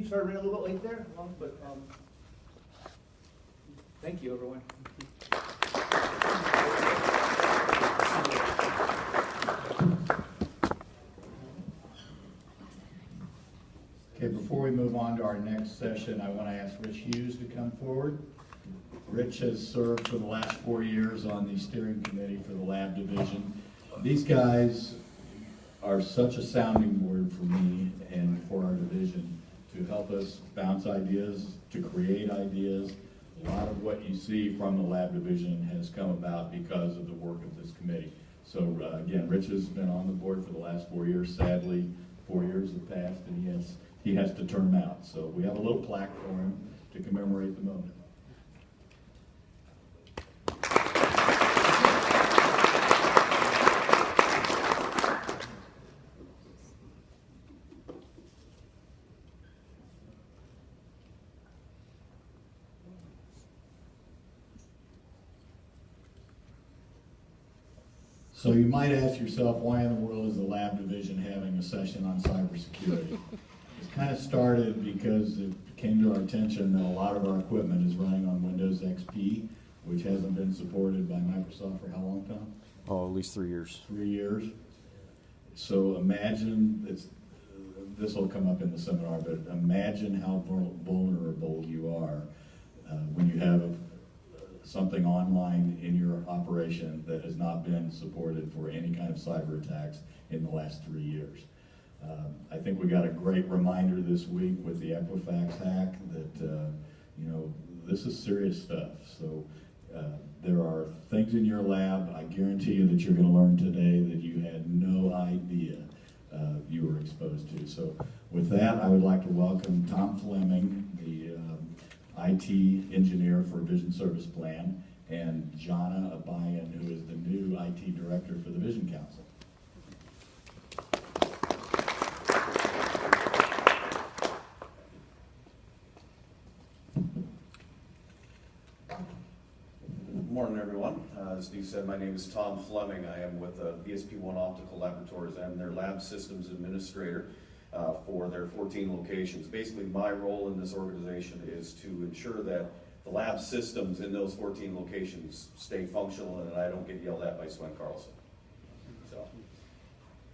Sorry, ran a little bit late there, but thank you, everyone. Okay, before we move on to our next session, I want to ask Rich Hughes to come forward. Rich has served for the last 4 years on the steering committee for the lab division. These guys are such a sounding board for me and for our division to help us bounce ideas, to create ideas. A lot of what you see from the lab division has come about because of the work of this committee. So again, Rich has been on the board for the last 4 years. Sadly, 4 years have passed and he has to term out. So we have a little plaque for him to commemorate the moment. So you might ask yourself, why in the world is the lab division having a session on cybersecurity? It's kind of started because it came to our attention that a lot of our equipment is running on Windows XP, which hasn't been supported by Microsoft for how long, Tom? Oh, at least 3 years. 3 years. So imagine, this will come up in the seminar, but imagine how vulnerable you are when you have something online in your operation that has not been supported for any kind of cyber attacks in the last 3 years. I think we got a great reminder this week with the Equifax hack that this is serious stuff. So there are things in your lab, I guarantee you, that you're going to learn today that you had no idea you were exposed to. So with that, I would like to welcome Tom Fleming, the IT engineer for Vision Service Plan, and Jana Abayhan, who is the new IT director for the Vision Council. Good morning, everyone. As Steve said, my name is Tom Fleming. I am with VSP1 Optical Laboratories. I'm their lab systems administrator for their 14 locations. Basically, my role in this organization is to ensure that the lab systems in those 14 locations stay functional and I don't get yelled at by Sven Carlson. So,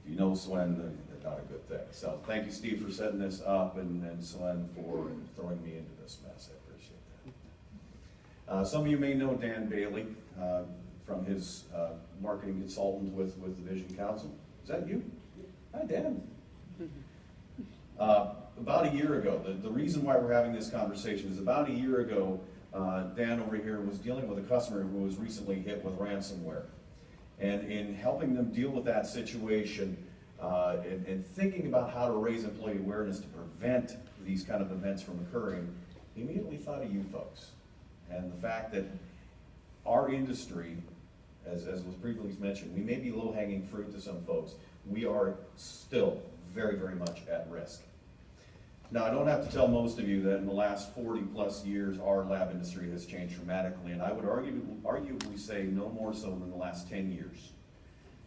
if you know Sven, then that's not a good thing. So, thank you, Steve, for setting this up, and Sven for throwing me into this mess. I appreciate that. Some of you may know Dan Bailey from his marketing consultant with the Vision Council. Is that you? Hi, Dan. About a year ago, the reason why we're having this conversation is about a year ago, Dan over here was dealing with a customer who was recently hit with ransomware. And in helping them deal with that situation and thinking about how to raise employee awareness to prevent these kind of events from occurring, he immediately thought of you folks. And the fact that our industry, as was previously mentioned, we may be low-hanging fruit to some folks. We are still very, very much at risk. Now, I don't have to tell most of you that in the last 40 plus years, our lab industry has changed dramatically, and I would arguably say no more so than the last 10 years.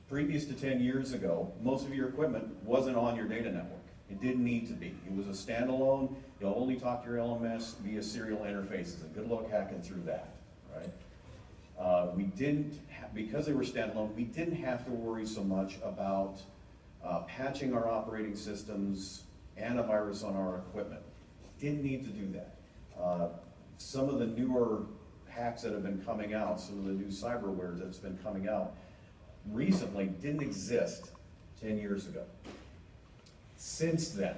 Previous to 10 years ago, most of your equipment wasn't on your data network. It didn't need to be. It was a standalone. You'll only talk to your LMS via serial interfaces, and good luck hacking through that, right? Because they were standalone, we didn't have to worry so much about patching our operating systems, antivirus on our equipment. Didn't need to do that. Some of the newer hacks that have been coming out, some of the new cyberware that's been coming out recently didn't exist 10 years ago. Since then,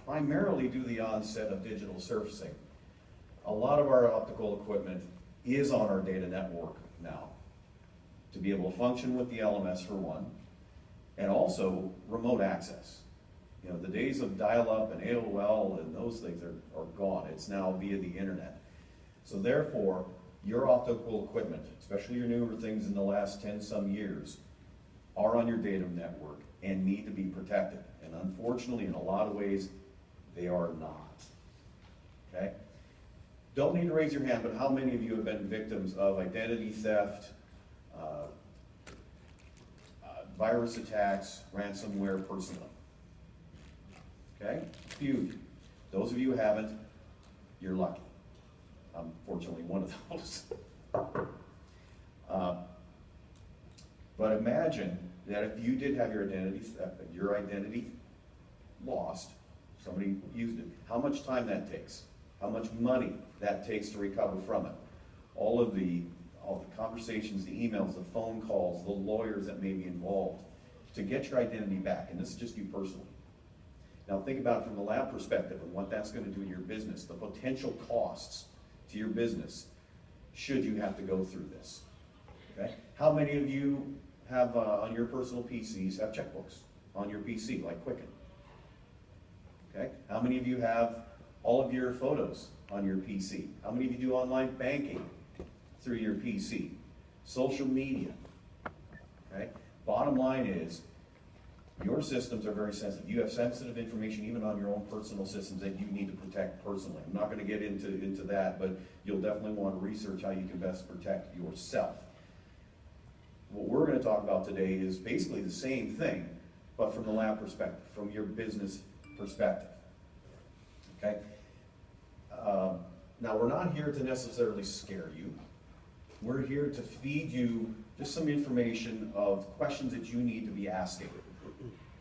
primarily due to the onset of digital surfacing, a lot of our optical equipment is on our data network now to be able to function with the LMS for one, and also remote access. You know, the days of dial-up and AOL and those things are gone. It's now via the internet. So therefore, your optical equipment, especially your newer things in the last 10-some years, are on your data network and need to be protected. And unfortunately, in a lot of ways, they are not. Okay? Don't need to raise your hand, but how many of you have been victims of identity theft, virus attacks, ransomware personally? Okay? A few of you. Those of you who haven't, you're lucky. I'm fortunately one of those. But imagine that if you did have your identity lost, somebody used it, how much time that takes, how much money that takes to recover from it. All the conversations, the emails, the phone calls, the lawyers that may be involved to get your identity back, and this is just you personally. Now think about it from the lab perspective and what that's going to do to your business, the potential costs to your business should you have to go through this. Okay? How many of you have on your personal PCs have checkbooks on your PC like Quicken? Okay? How many of you have all of your photos on your PC? How many of you do online banking through your PC? Social media. Okay? Bottom line is, your systems are very sensitive. You have sensitive information even on your own personal systems that you need to protect personally. I'm not going to get into that, but you'll definitely want to research how you can best protect yourself. What we're going to talk about today is basically the same thing, but from the lab perspective, from your business perspective. Okay? Now, we're not here to necessarily scare you. We're here to feed you just some information of questions that you need to be asking.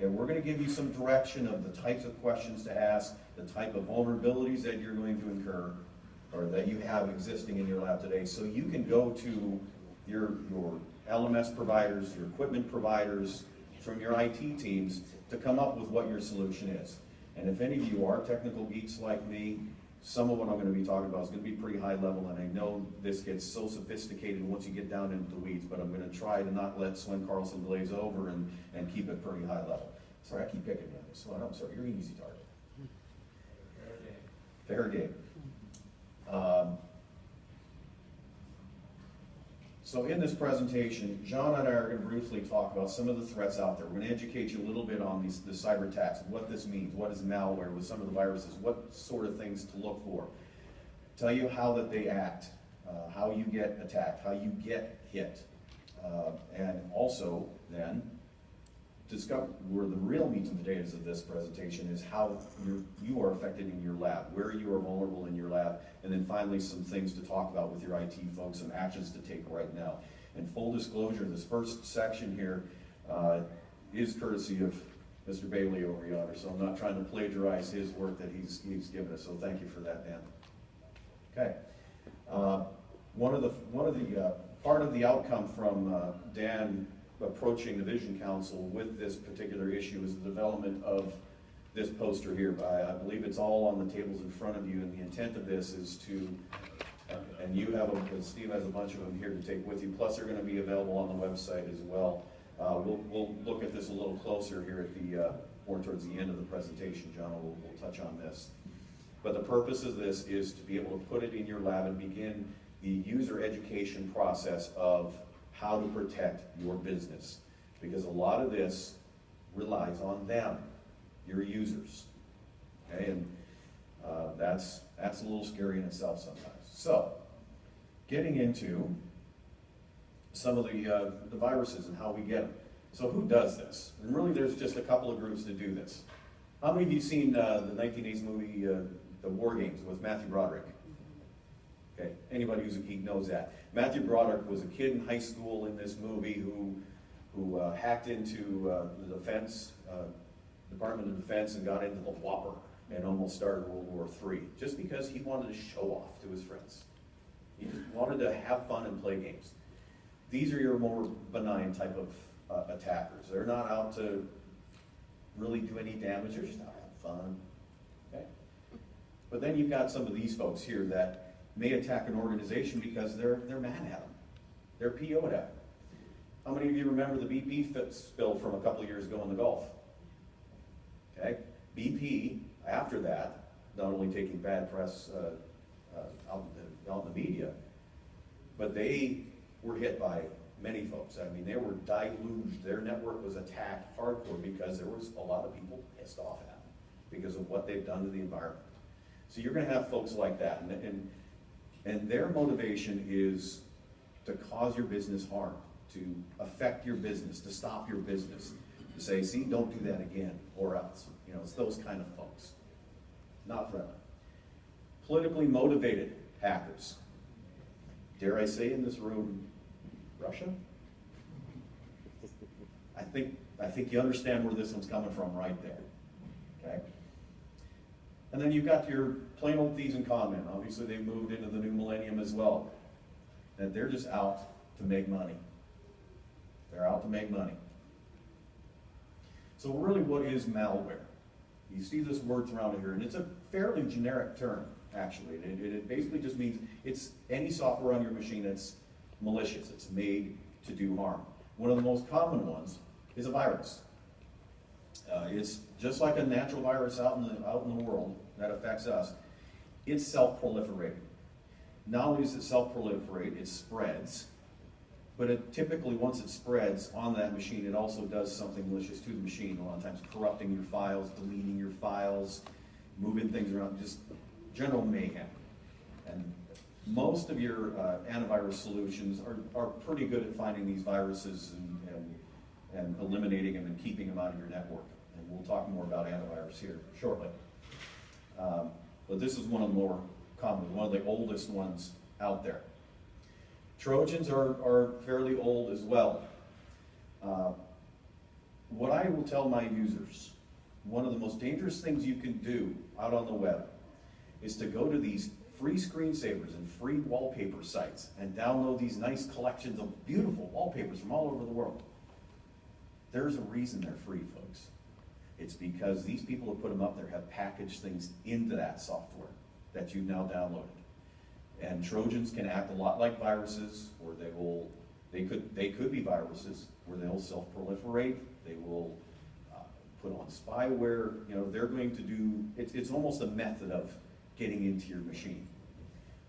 And we're going to give you some direction of the types of questions to ask, the type of vulnerabilities that you're going to incur, or that you have existing in your lab today, so you can go to your LMS providers, your equipment providers, from your IT teams to come up with what your solution is. And if any of you are technical geeks like me, some of what I'm going to be talking about is going to be pretty high level, and I know this gets so sophisticated once you get down into the weeds, but I'm going to try to not let Swen Carlson glaze over and keep it pretty high level. Sorry, I keep picking on you, Swen. I'm sorry, you're an easy target. Fair game. So in this presentation, John and I are going to briefly talk about some of the threats out there. We're going to educate you a little bit on the cyber attacks, what this means, what is malware with some of the viruses, what sort of things to look for. Tell you how that they act, how you get attacked, how you get hit, and also then discover where the real meat and potatoes of this presentation is how you are affected in your lab, where you are vulnerable in your lab, and then finally some things to talk about with your IT folks, some actions to take right now. And full disclosure, this first section here is courtesy of Mr. Bailey over yonder, so I'm not trying to plagiarize his work that he's given us, so thank you for that, Dan. Okay. Part of the outcome from Dan approaching the Vision Council with this particular issue is the development of this poster here. I believe it's all on the tables in front of you, and the intent of this is to, and you have Steve has a bunch of them here to take with you, plus they're going to be available on the website as well. We'll look at this a little closer here at the, more towards the end of the presentation. John will touch on this. But the purpose of this is to be able to put it in your lab and begin the user education process of how to protect your business, because a lot of this relies on them, your users. Okay, and that's a little scary in itself sometimes. So, getting into some of the viruses and how we get them. So, who does this? And really, there's just a couple of groups that do this. How many of you seen the 1980s movie, The War Games, with Matthew Broderick? Okay, anybody who's a geek knows that. Matthew Broderick was a kid in high school in this movie who hacked into the defense, Department of Defense, and got into the Whopper and almost started World War III, just because he wanted to show off to his friends. He just wanted to have fun and play games. These are your more benign type of attackers. They're not out to really do any damage, they're just out to have fun. Okay? But then you've got some of these folks here that may attack an organization because they're mad at them. They're PO'd at them. How many of you remember the BP spill from a couple of years ago in the Gulf? Okay, BP, after that, not only taking bad press out in the media, but they were hit by many folks. I mean, they were deluged. Their network was attacked hardcore because there was a lot of people pissed off at them because of what they've done to the environment. So you're going to have folks like that, and their motivation is to cause your business harm, to affect your business, to stop your business, to say, see, don't do that again, or else. You know, it's those kind of folks. Not friendly. Politically motivated hackers. Dare I say in this room, Russia? I think you understand where this one's coming from right there, okay? And then you've got your plain old thieves and con men. Obviously, they've moved into the new millennium as well. That they're just out to make money. They're out to make money. So really, what is malware? You see this word thrown here, and it's a fairly generic term, actually. It basically just means it's any software on your machine that's malicious. It's made to do harm. One of the most common ones is a virus. It's just like a natural virus out in the world that affects us. It's self-proliferating. Not only does it self-proliferate, it spreads. But it typically, once it spreads on that machine, it also does something malicious to the machine. A lot of times corrupting your files, deleting your files, moving things around, just general mayhem. And most of your antivirus solutions are pretty good at finding these viruses and eliminating them and keeping them out of your network. And we'll talk more about antivirus here shortly. But this is one of the more common, one of the oldest ones out there. Trojans are fairly old as well. What I will tell my users, one of the most dangerous things you can do out on the web is to go to these free screensavers and free wallpaper sites and download these nice collections of beautiful wallpapers from all over the world. There's a reason they're free, folks. It's because these people who put them up there have packaged things into that software that you've now downloaded. And Trojans can act a lot like viruses, or they could be viruses where they'll self-proliferate. They will put on spyware. You know, they're going to do. It's almost a method of getting into your machine.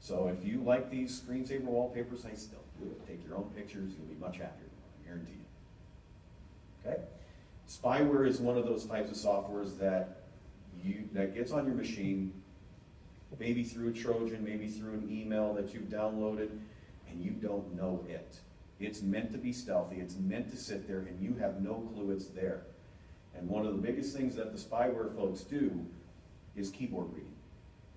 So if you like these screensaver wallpaper sites, don't do it. Take your own pictures. You'll be much happier. I guarantee you. Okay. Spyware is one of those types of softwares that gets on your machine. Maybe through a Trojan, maybe through an email that you've downloaded, and you don't know it. It's meant to be stealthy, it's meant to sit there, and you have no clue it's there. And one of the biggest things that the spyware folks do is keyboard reading.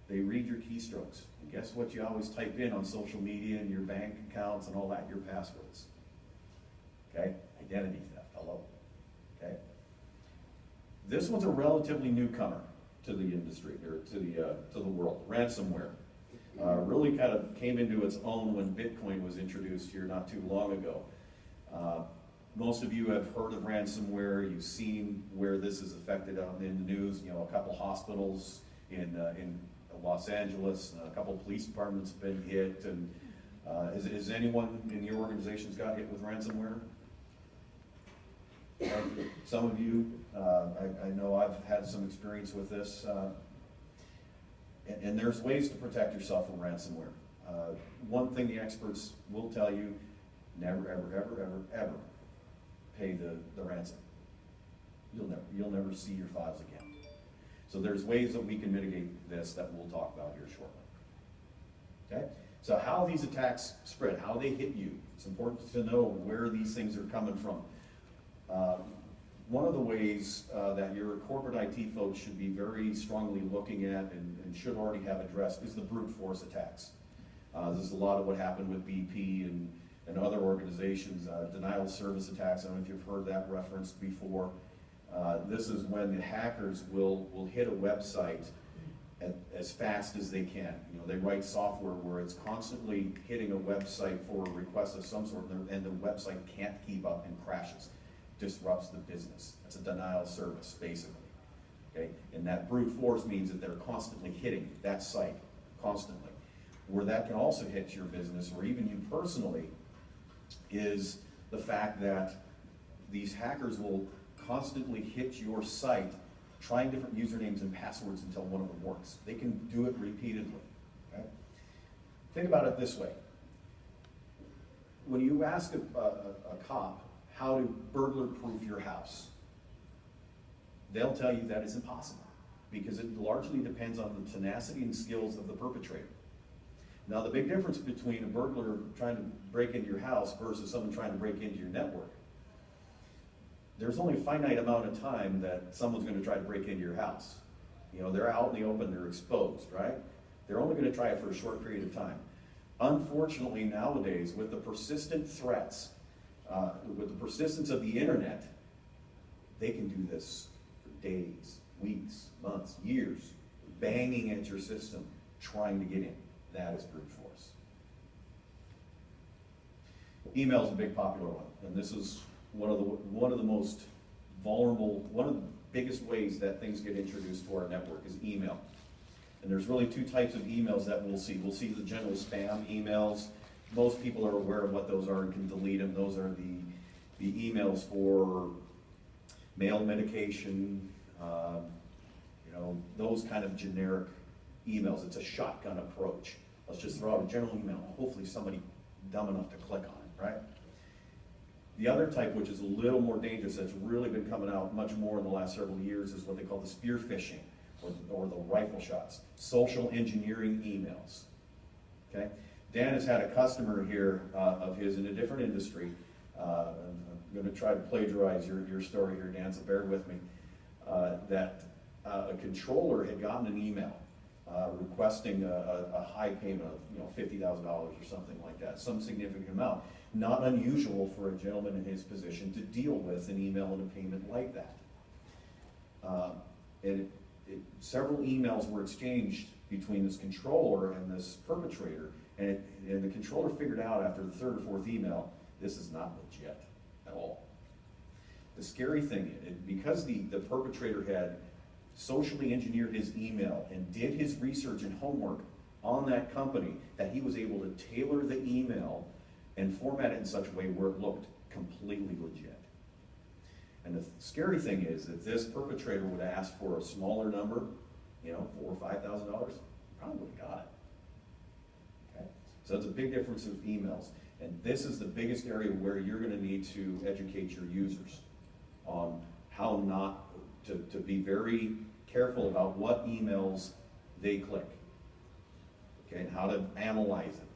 They read your keystrokes. And guess what you always type in on social media and your bank accounts and all that? Your passwords. Okay? Identity theft, hello. Okay? This one's a relatively newcomer to the industry, or to the world. Ransomware really kind of came into its own when Bitcoin was introduced here not too long ago. Most of you have heard of ransomware. You've seen where this is affected in the news. You know, a couple hospitals in Los Angeles, a couple police departments have been hit. And has anyone in your organizations got hit with ransomware? Some of you, I know I've had some experience with this, and there's ways to protect yourself from ransomware. One thing the experts will tell you, never, ever, ever, ever, ever pay the ransom. You'll never see your files again. So there's ways that we can mitigate this that we'll talk about here shortly. Okay? So how these attacks spread, how they hit you, it's important to know where these things are coming from. One of the ways that your corporate IT folks should be very strongly looking at and should already have addressed is the brute force attacks. This is a lot of what happened with BP and other organizations, denial of service attacks. I don't know if you've heard that referenced before. This is when the hackers will hit a website as fast as they can. You know, they write software where it's constantly hitting a website for a request of some sort, and the website can't keep up and crashes. Disrupts the business. That's a denial of service, basically. Okay? And that brute force means that they're constantly hitting that site, constantly. Where that can also hit your business, or even you personally, is the fact that these hackers will constantly hit your site, trying different usernames and passwords until one of them works. They can do it repeatedly. Okay? Think about it this way. When you ask a cop how to burglar-proof your house, they'll tell you that it's impossible because it largely depends on the tenacity and skills of the perpetrator. Now, the big difference between a burglar trying to break into your house versus someone trying to break into your network there's only a finite amount of time that someone's going to try to break into your house. You know, they're out in the open, they're exposed, right? They're only going to try it for a short period of time. Unfortunately, nowadays, with the persistent threats, with the persistence of the internet, they can do this for days, weeks, months, years, banging at your system, trying to get in. That is brute force. Email is a big popular one, and this is one of the most vulnerable, one of the biggest ways that things get introduced to our network is email. And there's really two types of emails that we'll see. We'll see the general spam emails. Most people are aware of what those are and can delete them. Those are the emails for mail medication, you know, those kind of generic emails. It's a shotgun approach. Let's just throw out a general email. Hopefully somebody dumb enough to click on it, right? The other type, which is a little more dangerous, that's really been coming out much more in the last several years, is what they call the spear phishing, or the rifle shots, social engineering emails. Okay, Dan has had a customer here of his in a different industry. I'm going to try to plagiarize your story here, Dan, so bear with me. That a controller had gotten an email requesting a high payment of $50,000 or something like that, some significant amount. Not unusual for a gentleman in his position to deal with an email and a payment like that. Several emails were exchanged between this controller and this perpetrator, and the controller figured out after the third or fourth email, this is not legit at all. The scary thing, because the perpetrator had socially engineered his email and did his research and homework on that company, that he was able to tailor the email and format it in such a way where it looked completely legit. And the scary thing is that this perpetrator would ask for a smaller number, $4,000 or $5,000, probably would have got it. Okay? So that's a big difference of emails. And this is the biggest area where you're going to need to educate your users on how not to be very careful about what emails they click. Okay, and how to analyze it.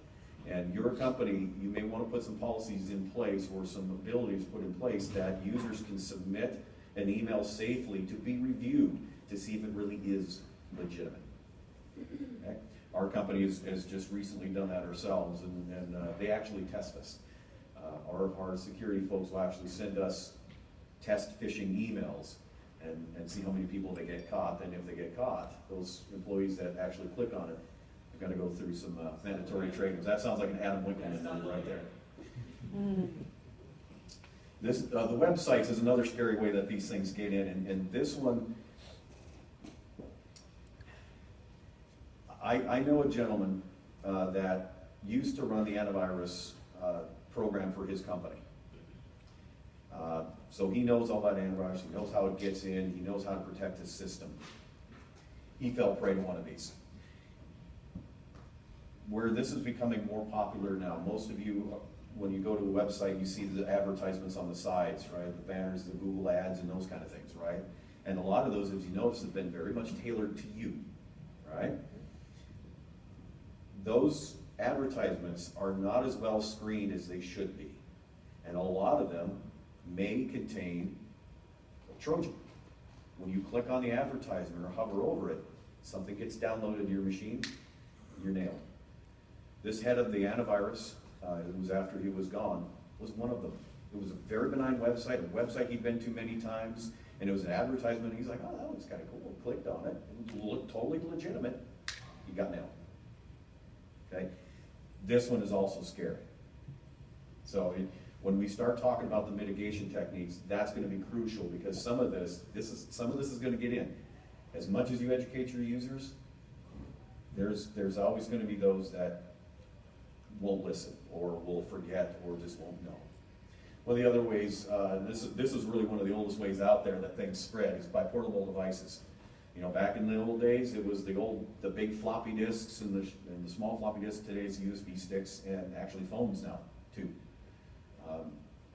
And your company, you may want to put some policies in place or some abilities put in place that users can submit an email safely to be reviewed to see if it really is legitimate. Okay? Our company has just recently done that ourselves, and they actually test us. Our security folks will actually send us test phishing emails and see how many people they get caught. And if they get caught, those employees that actually click on it, got to go through some mandatory trainings. That sounds like an Adam Winkleman move right there. This, the websites is another scary way that these things get in, and this one, I know a gentleman that used to run the antivirus program for his company. So he knows all about antivirus, he knows how it gets in, he knows how to protect his system. He fell prey to one of these. Where this is becoming more popular now, most of you, when you go to a website, you see the advertisements on the sides, right? The banners, the Google ads, and those kind of things, right? And a lot of those, as you notice, have been very much tailored to you, right? Those advertisements are not as well screened as they should be. And a lot of them may contain a Trojan. When you click on the advertisement or hover over it, something gets downloaded to your machine, you're nailed. This head of the antivirus, it was after he was gone, was one of them. It was a very benign website, a website he'd been to many times, and it was an advertisement. He's like, oh, that looks kind of cool. Clicked on it. It looked totally legitimate. He got nailed. Okay? This one is also scary. So when we start talking about the mitigation techniques, that's going to be crucial, because some of this is going to get in. As much as you educate your users, there's always going to be those that won't listen, or will forget, or just won't know. One of the other ways, this is really one of the oldest ways out there that things spread, is by portable devices. You know, back in the old days, it was the big floppy disks and the small floppy disks. Today's USB sticks, and actually phones now too.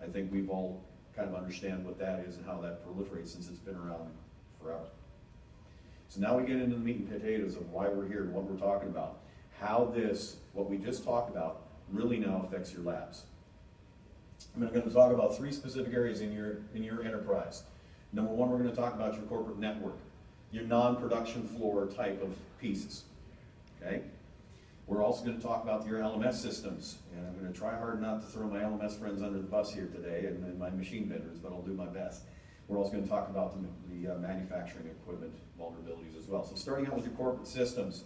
I think we've all kind of understand what that is and how that proliferates, since it's been around forever. So now we get into the meat and potatoes of why we're here and what we're talking about. How this, what we just talked about, really now affects your labs. I'm going to talk about three specific areas in your enterprise. Number one, we're going to talk about your corporate network, your non-production floor type of pieces, okay? We're also going to talk about your LMS systems, and I'm going to try hard not to throw my LMS friends under the bus here today and my machine vendors, but I'll do my best. We're also going to talk about the manufacturing equipment vulnerabilities as well. So starting out with your corporate systems.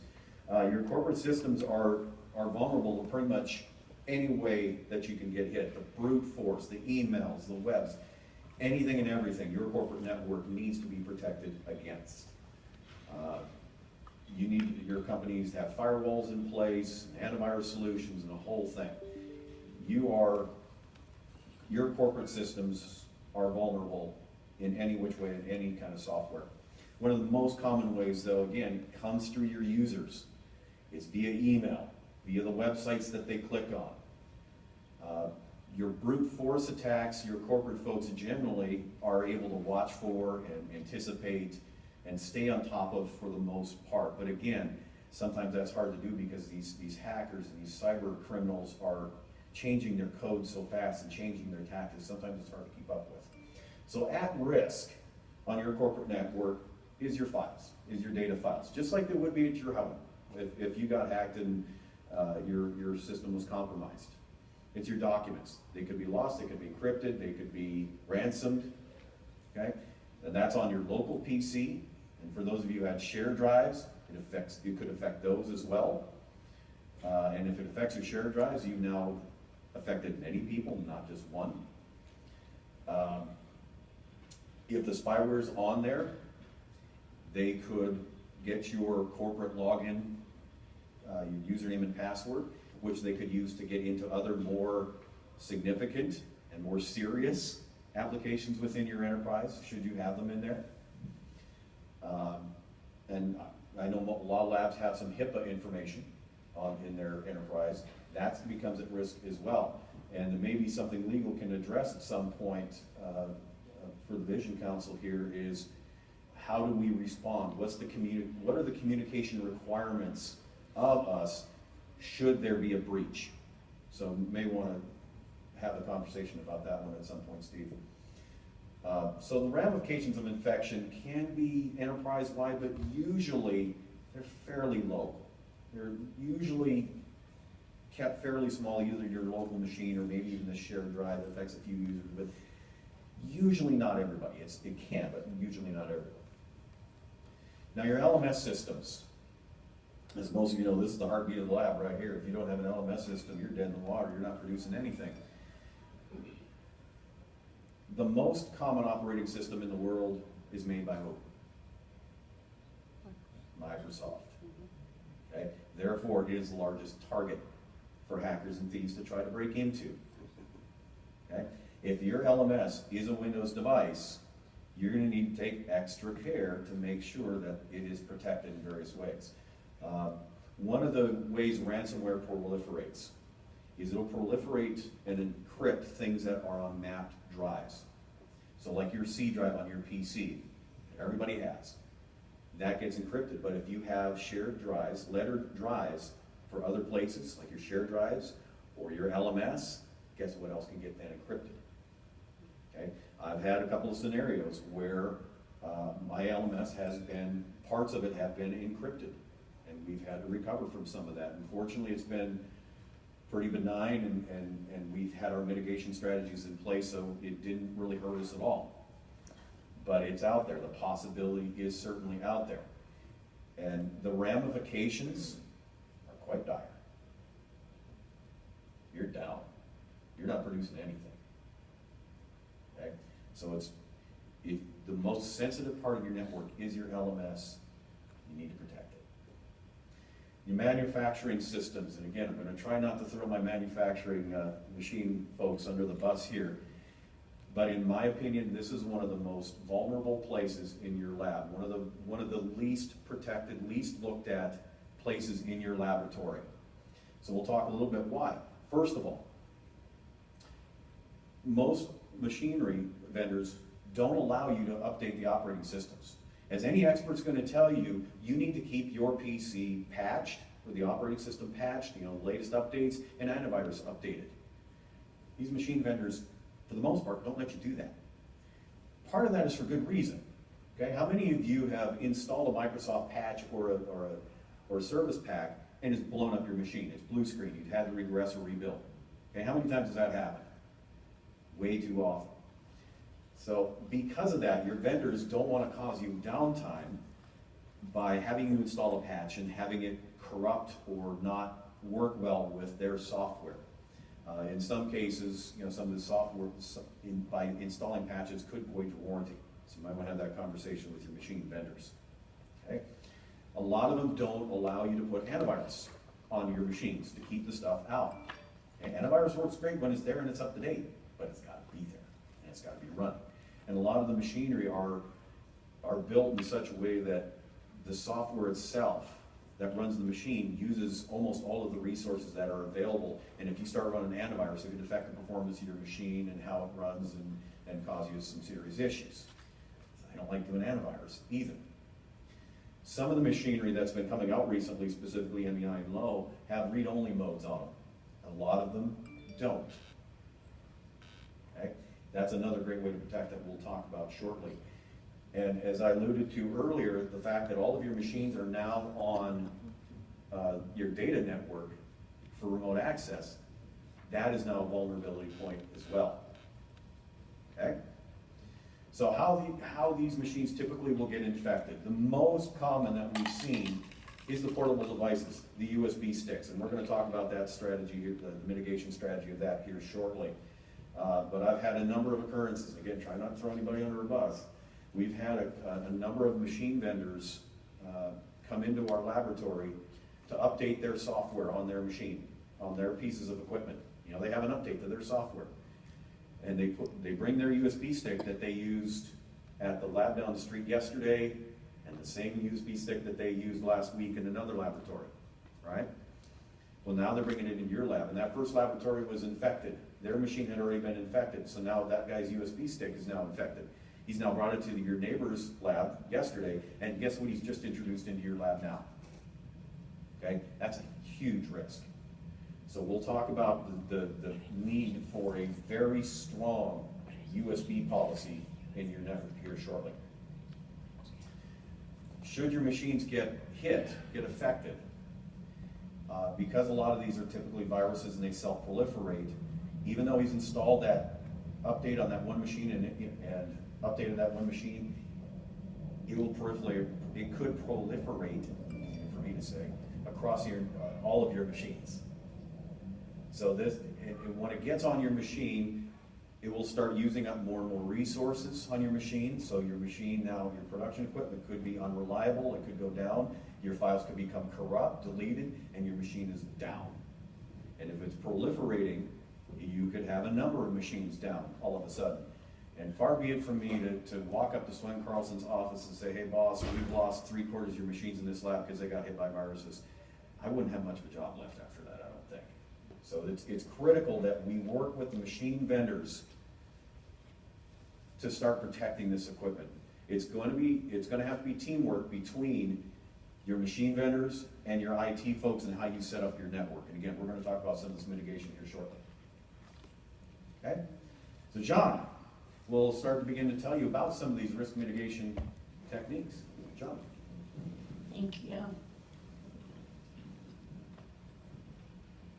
Your corporate systems are vulnerable to pretty much any way that you can get hit. The brute force, the emails, the webs, anything and everything your corporate network needs to be protected against. You need your companies to have firewalls in place, and antivirus solutions, and the whole thing. Your corporate systems are vulnerable in any which way, in any kind of software. One of the most common ways, though, again, comes through your users. It's via email, via the websites that they click on. Your brute force attacks, your corporate folks generally are able to watch for and anticipate and stay on top of for the most part. But again, sometimes that's hard to do because these hackers and these cyber criminals are changing their code so fast and changing their tactics. Sometimes it's hard to keep up with. So at risk on your corporate network is your files, is your data files, just like they would be at your home if you got hacked and your system was compromised. It's your documents. They could be lost, they could be encrypted, they could be ransomed, okay? And that's on your local PC. And for those of you who had shared drives, it could affect those as well. And if it affects your shared drives, you've now affected many people, not just one. If the spyware is on there, they could get your corporate login, your username and password, which they could use to get into other more significant and more serious applications within your enterprise, should you have them in there. And I know a lot of labs have some HIPAA information in their enterprise. That becomes at risk as well. And there may be something legal can address at some point for the Vision Council here is how do we respond? What are the communication requirements of us should there be a breach? So you may want to have a conversation about that one at some point, Steve. So the ramifications of infection can be enterprise-wide, but usually they're fairly local. They're usually kept fairly small, either your local machine or maybe even a shared drive that affects a few users, but usually not everybody. It can, but usually not everybody. Now your LMS systems. As most of you know, this is the heartbeat of the lab right here. If you don't have an LMS system, you're dead in the water. You're not producing anything. The most common operating system in the world is made by who? Microsoft. Okay? Therefore, it is the largest target for hackers and thieves to try to break into. Okay? If your LMS is a Windows device, you're going to need to take extra care to make sure that it is protected in various ways. One of the ways ransomware proliferates is it'll proliferate and encrypt things that are on mapped drives. So like your C drive on your PC, everybody has. That gets encrypted, but if you have shared drives, lettered drives for other places, like your shared drives or your LMS, guess what else can get then encrypted? Okay? I've had a couple of scenarios where my LMS has been, parts of it have been encrypted, and we've had to recover from some of that. Unfortunately, it's been pretty benign, and we've had our mitigation strategies in place, so it didn't really hurt us at all. But it's out there. The possibility is certainly out there. And the ramifications are quite dire. You're down. You're not producing anything. Okay? So if the most sensitive part of your network is your LMS, you need to protect it. Your manufacturing systems, and again, I'm going to try not to throw my manufacturing machine folks under the bus here, but in my opinion, this is one of the most vulnerable places in your lab, one of the least protected, least looked at places in your laboratory. So we'll talk a little bit why. First of all, most machinery vendors don't allow you to update the operating systems. As any expert's going to tell you, you need to keep your PC patched, with the operating system patched, latest updates, and antivirus updated. These machine vendors for the most part, don't let you do that. Part of that is for good reason. Okay, how many of you have installed a Microsoft patch or a service pack and it's blown up your machine? It's blue screen, you've had to regress or rebuild. Okay, how many times does that happen? Way too often. So because of that, your vendors don't want to cause you downtime by having you install a patch and having it corrupt or not work well with their software. In some cases, some of the software, by installing patches, could void your warranty. So you might want to have that conversation with your machine vendors. Okay? A lot of them don't allow you to put antivirus on your machines to keep the stuff out. And antivirus works great when it's there and it's up to date, but it's got to be there and it's got to be running. And a lot of the machinery are built in such a way that the software itself that runs the machine uses almost all of the resources that are available. And if you start running antivirus, it could affect the performance of your machine and how it runs and cause you some serious issues. So I don't like doing antivirus either. Some of the machinery that's been coming out recently, specifically MEI and low, have read-only modes on them. A lot of them don't. Okay? That's another great way to protect that we'll talk about shortly. And as I alluded to earlier, the fact that all of your machines are now on your data network for remote access, that is now a vulnerability point as well. Okay? So how these machines typically will get infected. The most common that we've seen is the portable devices, the USB sticks. And we're going to talk about that strategy here, the mitigation strategy of that here shortly. But I've had a number of occurrences. Again, try not to throw anybody under a bus. We've had a number of machine vendors come into our laboratory to update their software on their machine, on their pieces of equipment. They have an update to their software. And they bring their USB stick that they used at the lab down the street yesterday and the same USB stick that they used last week in another laboratory, right? Well, now they're bringing it into your lab, and that first laboratory was infected. Their machine had already been infected, so now that guy's USB stick is now infected. He's now brought it to your neighbor's lab yesterday, and guess what he's just introduced into your lab now? Okay, that's a huge risk. So we'll talk about the need for a very strong USB policy in your network here shortly. Should your machines get affected, because a lot of these are typically viruses and they self-proliferate, even though he's installed that update on that one machine and updated that one machine, it will proliferate. It could proliferate, easy for me to say, across all of your machines. So when it gets on your machine, it will start using up more and more resources on your machine. So your machine now, your production equipment could be unreliable. It could go down. Your files could become corrupt, deleted, and your machine is down. And if it's proliferating, you could have a number of machines down all of a sudden. And far be it from me to walk up to Swen Carlson's office and say, hey boss, we've lost 3/4 of your machines in this lab because they got hit by viruses. I wouldn't have much of a job left after that, I don't think. So it's critical that we work with the machine vendors to start protecting this equipment. It's going to have to be teamwork between your machine vendors and your IT folks and how you set up your network. And again, we're going to talk about some of this mitigation here shortly. Okay? So John will start to begin to tell you about some of these risk mitigation techniques. John. Thank you.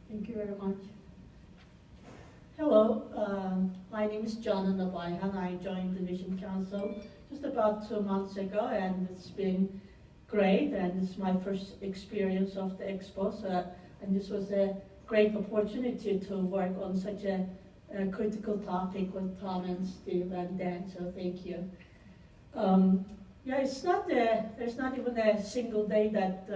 Thank you very much. Hello, my name is John Abayhan. I joined the Vision Council just about 2 months ago, and it's been great, and it's my first experience of the Expo, and this was a great opportunity to work on such a critical topic with Tom and Steve and Dan, so thank you. Yeah, there's not even a single day that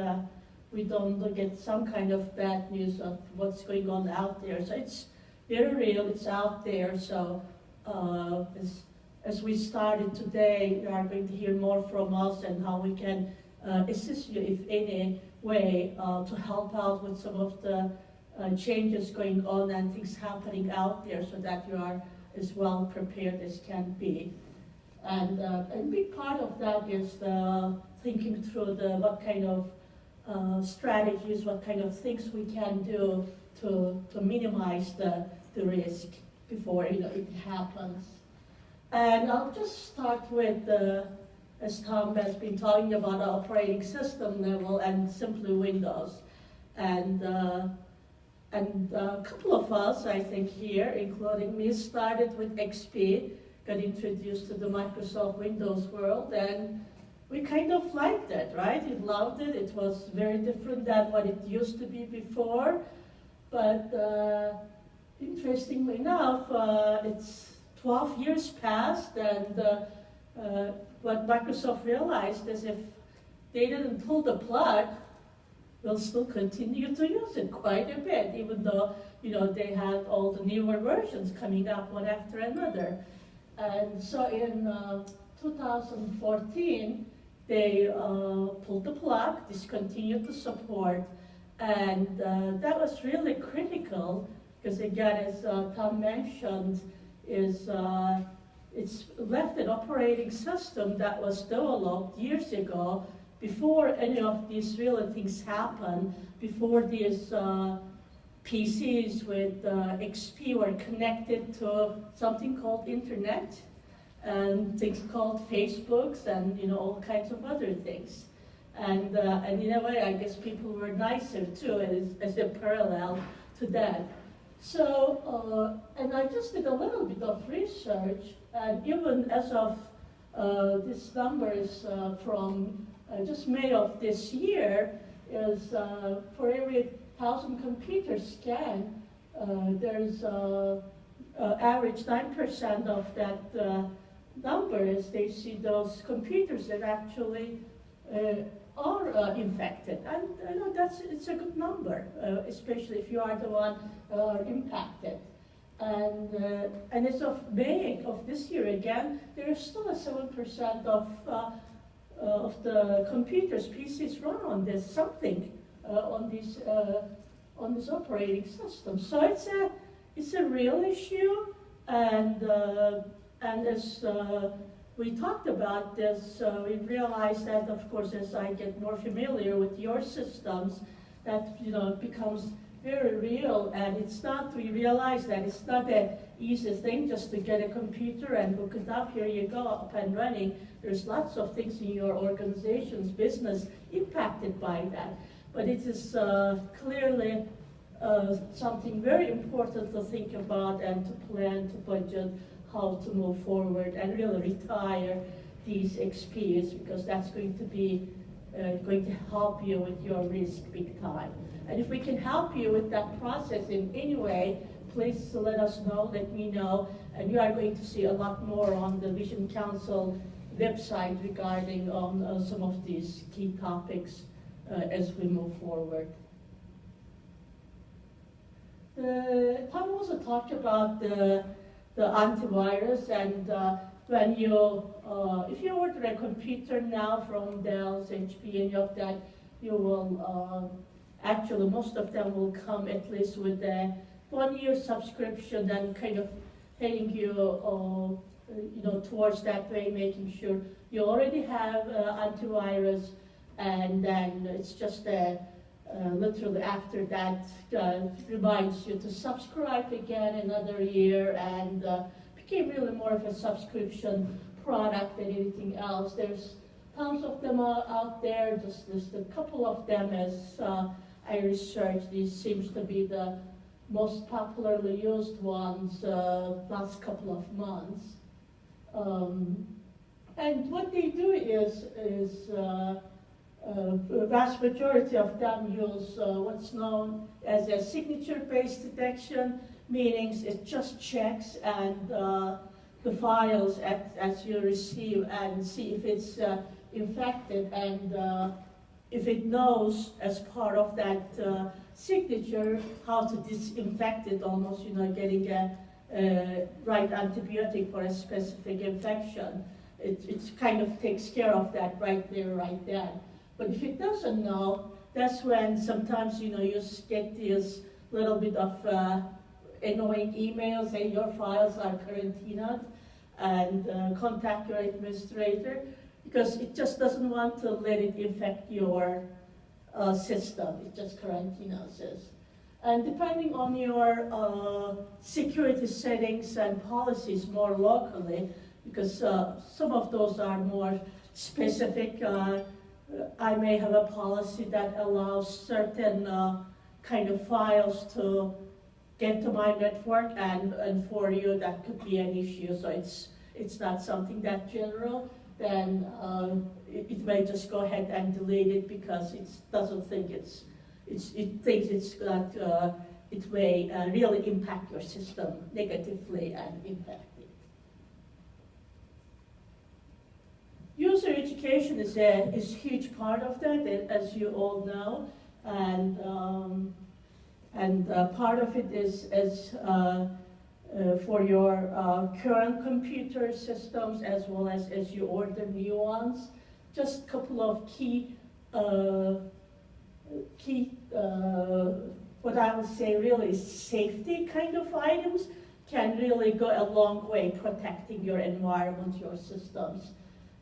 we don't get some kind of bad news of what's going on out there. So it's very real, it's out there. So as we started today, you are going to hear more from us and how we can assist you, if any way, to help out with some of the changes going on and things happening out there so that you are as well prepared as can be. And a big part of that is thinking through what kind of strategies, what kind of things we can do to minimize the risk. before it happens. And I'll just start with, as Tom has been talking about, the operating system level and simply Windows. And a couple of us, I think here, including me, started with XP, got introduced to the Microsoft Windows world, and we kind of liked it, right? We loved it. It was very different than what it used to be before. But interestingly enough, it's 12 years passed, and what Microsoft realized is if they didn't pull the plug, we'll still continue to use it quite a bit, even though they had all the newer versions coming up one after another. And so in 2014, they pulled the plug, discontinued the support, and that was really critical because, again, as Tom mentioned, it's left an operating system that was developed years ago before any of these really things happened, before these PCs with XP were connected to something called internet and things called Facebooks and all kinds of other things. And in a way, I guess people were nicer too, as a parallel to that. So, and I just did a little bit of research, and even as of these numbers from just May of this year, is for every 1,000 computers scanned, there's average 9% of that number is they see those computers that actually are infected, and it's a good number, especially if you are the one impacted. And as of May of this year again, there is still a 7% of the computers, PCs run on this something on this operating system. So it's a real issue, and as we talked about this, we realized that, of course, as I get more familiar with your systems, that it becomes very real, and we realize that it's not an easy thing just to get a computer and hook it up, here you go, up and running. There's lots of things in your organization's business impacted by that. But it is clearly something very important to think about and to plan, to budget, how to move forward and really retire these XPs, because that's going to help you with your risk big time. And if we can help you with that process in any way, please let us know, let me know. And you are going to see a lot more on the Vision Council website regarding some of these key topics as we move forward. Tom also talked about the antivirus, and when if you order a computer now from Dell, HP, any of that, you will actually, most of them will come at least with a 1-year subscription and kind of heading you towards that way, making sure you already have antivirus, and then it's just literally after that reminds you to subscribe again another year, and became really more of a subscription product than anything else. There's tons of them out there, just listed a couple of them as I researched. These seems to be the most popularly used ones last couple of months. And what they do is the vast majority of them use what's known as a signature-based detection, meaning it just checks and the files as you receive and see if it's infected, and if it knows as part of that signature how to disinfect it, almost getting a right antibiotic for a specific infection. It kind of takes care of that right there, right then. But if it doesn't know, that's when sometimes you get this little bit of annoying emails saying your files are quarantined, and contact your administrator, because it just doesn't want to let it infect your system. It just quarantines it. And depending on your security settings and policies more locally, because some of those are more specific, I may have a policy that allows certain kind of files to get to my network, and for you that could be an issue. So it's not something that general. Then it may just go ahead and delete it because it doesn't think it thinks it's that it may really impact your system negatively and impact it. User education is a huge part of that, as you all know, and part of it is for your current computer systems as well as you order new ones. Just a couple of key what I would say really safety kind of items can really go a long way protecting your environment, your systems.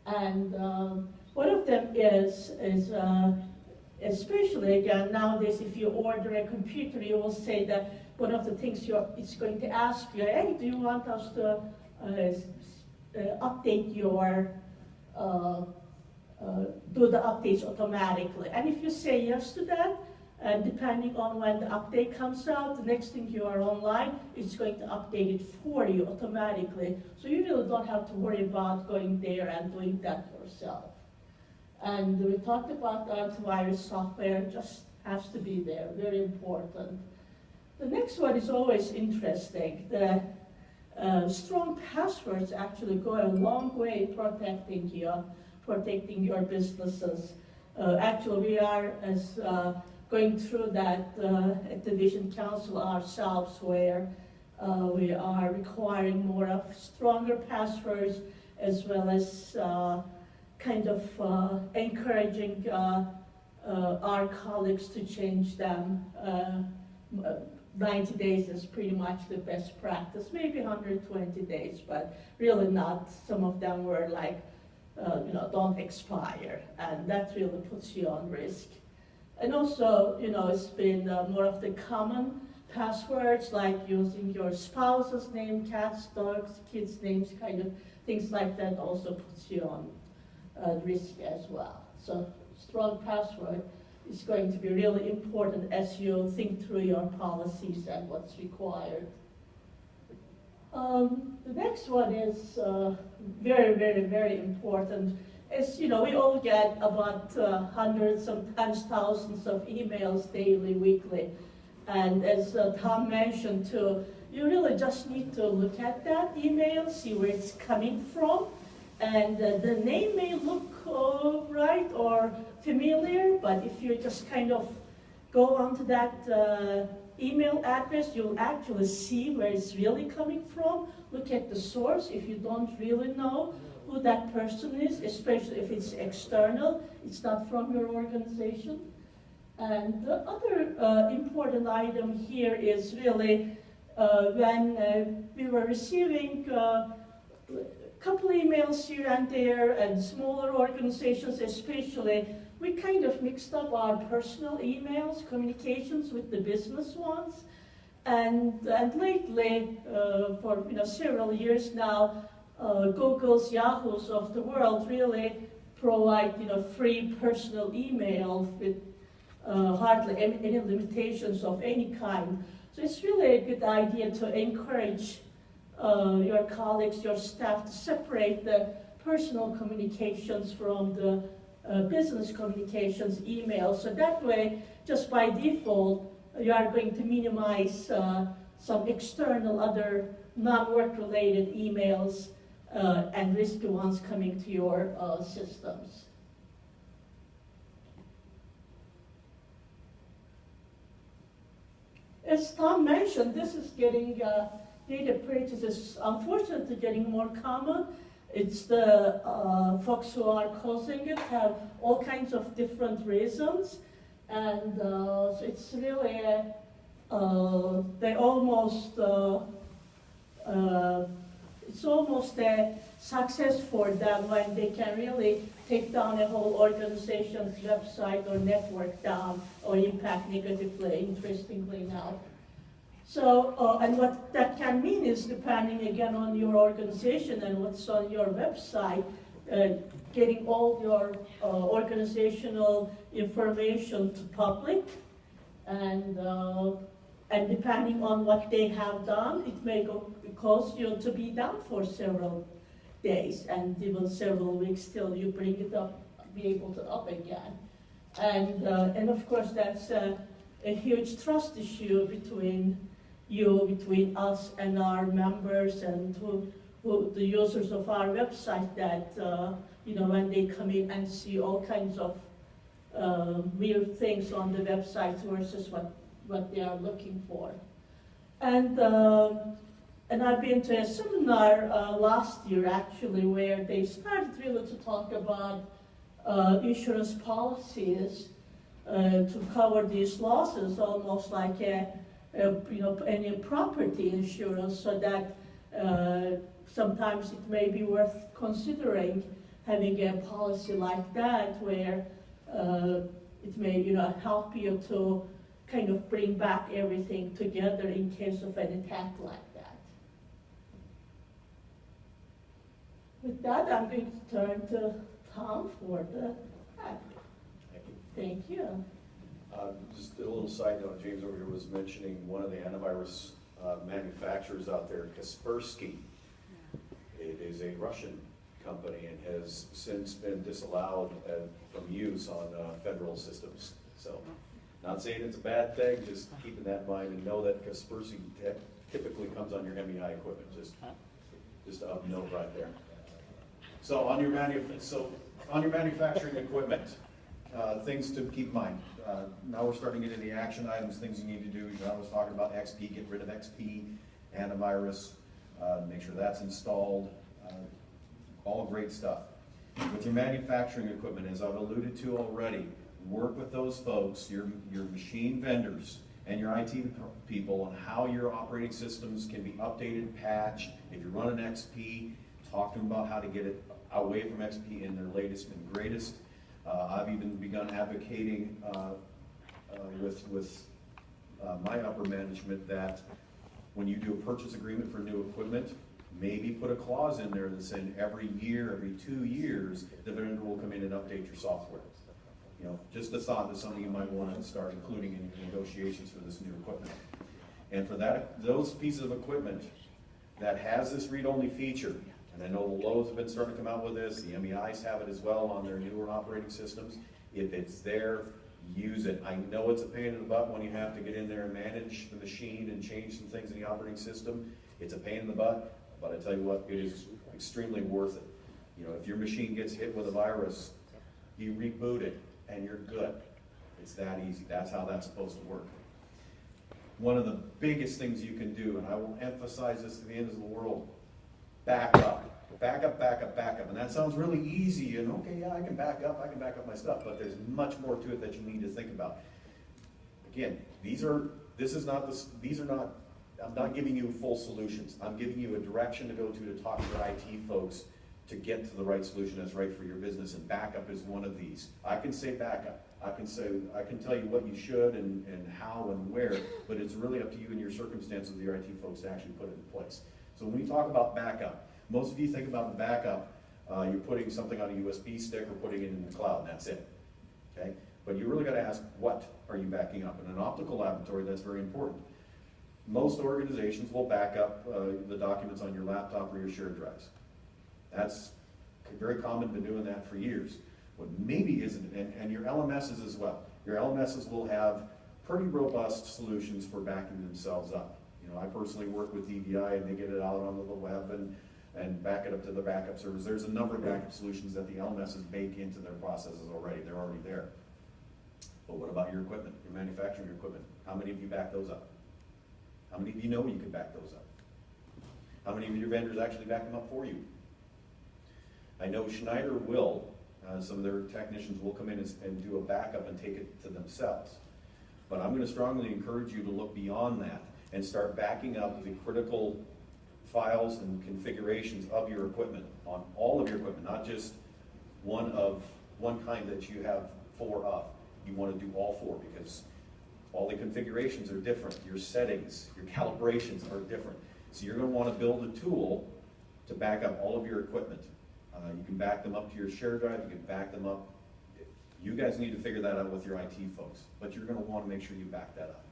And one of them is especially again nowadays, if you order a computer, you will say that one of the things it's going to ask you, hey, do you want us to update your, do the updates automatically? And if you say yes to that, and depending on when the update comes out, the next thing you are online, it's going to update it for you automatically. So you really don't have to worry about going there and doing that yourself. And we talked about the antivirus software, just has to be there, very important. The next one is always interesting. The strong passwords actually go a long way protecting your businesses. Actually, we are going through that at the Division Council ourselves, where we are requiring more of stronger passwords, as well as kind of encouraging our colleagues to change them. 90 days is pretty much the best practice, maybe 120 days, but really not. Some of them were like, don't expire, and that really puts you on risk. And also, it's been more of the common passwords, like using your spouse's name, cats, dogs, kids' names, kind of things like that also puts you on risk as well. So strong password is going to be really important as you think through your policies and what's required. The next one is very, very, very important. As we all get about hundreds, sometimes thousands of emails daily, weekly. And as Tom mentioned too, you really just need to look at that email, see where it's coming from. And the name may look right or familiar, but if you just kind of go onto that email address, you'll actually see where it's really coming from. Look at the source if you don't really know who that person is, especially if it's external, it's not from your organization. And the other important item here is really when we were receiving couple emails here and there, and smaller organizations especially, we kind of mixed up our personal emails, communications with the business ones. And lately, for several years now, Google's, Yahoo's of the world really provide free personal email with hardly any limitations of any kind. So it's really a good idea to encourage your colleagues, your staff, to separate the personal communications from the business communications email. So that way, just by default, you are going to minimize some external other non-work related emails and risky ones coming to your systems. As Tom mentioned, this is getting data breaches is unfortunately getting more common. It's the folks who are causing it have all kinds of different reasons, and so it's really it's almost a success for them when they can really take down a whole organization's website or network down or impact negatively, interestingly now. So, and what that can mean is, depending again on your organization and what's on your website, getting all your organizational information to public, and depending on what they have done, it may cause you to be down for several days and even several weeks till you bring it up, be able to up again. And of course that's a huge trust issue between us and our members and the users of our website, that when they come in and see all kinds of weird things on the website versus what they are looking for. And I've been to a seminar last year actually where they started really to talk about insurance policies to cover these losses, almost like any property insurance, so that sometimes it may be worth considering having a policy like that where it may help you to kind of bring back everything together in case of an attack like that. With that, I'm going to turn to Tom for the pack. Thank you. Just a little side note, James over here was mentioning one of the antivirus manufacturers out there, Kaspersky. It is a Russian company and has since been disallowed from use on federal systems. So, not saying it's a bad thing, just keeping that in mind, and know that Kaspersky typically comes on your MEI equipment, just of note right there. So on your manufacturing equipment, things to keep in mind. Now we're starting to get into the action items, things you need to do. I was talking about XP, get rid of XP, antivirus, make sure that's installed, all great stuff. With your manufacturing equipment, as I've alluded to already, work with those folks, your machine vendors, and your IT people on how your operating systems can be updated, patched. If you're running XP, talk to them about how to get it away from XP in their latest and greatest. I've even begun advocating with my upper management that when you do a purchase agreement for new equipment, maybe put a clause in there that said every year, every 2 years, the vendor will come in and update your software. Just a thought, that's something you might want to start including in your negotiations for this new equipment. And for those pieces of equipment that has this read-only feature, and I know the Lowe's have been starting to come out with this, the MEIs have it as well on their newer operating systems. If it's there, use it. I know it's a pain in the butt when you have to get in there and manage the machine and change some things in the operating system. It's a pain in the butt, but I tell you what, it is extremely worth it. If your machine gets hit with a virus, you reboot it and you're good. It's that easy. That's how that's supposed to work. One of the biggest things you can do, and I will emphasize this to the end of the world, back up. Back up, back up, back up. And that sounds really easy, and okay, yeah, I can back up my stuff, but there's much more to it that you need to think about. Again, I'm not giving you full solutions. I'm giving you a direction to go to talk to your IT folks to get to the right solution that's right for your business, and backup is one of these. I can say backup. I can tell you what you should and how and where, but it's really up to you and your circumstances with your IT folks to actually put it in place. So when we talk about backup, most of you think about the backup, you're putting something on a USB stick or putting it in the cloud, and that's it. Okay? But you really got to ask, what are you backing up? In an optical laboratory, that's very important. Most organizations will back up the documents on your laptop or your shared drives. That's very common, been doing that for years. What maybe isn't, and your LMSs as well. Your LMSs will have pretty robust solutions for backing themselves up. I personally work with DVI, and they get it out onto the web and back it up to the backup servers. There's a number of backup solutions that the LMSs bake into their processes already. They're already there. But what about your equipment, your manufacturing equipment? How many of you back those up? How many of you know you can back those up? How many of your vendors actually back them up for you? I know Schneider will, some of their technicians will come in and do a backup and take it to themselves. But I'm going to strongly encourage you to look beyond that and start backing up the critical files and configurations of your equipment, on all of your equipment, not just one kind that you have 4 of. You want to do all 4 because all the configurations are different. Your settings, your calibrations are different. So you're going to want to build a tool to back up all of your equipment. You can back them up to your shared drive, you can back them up. You guys need to figure that out with your IT folks, but you're going to want to make sure you back that up.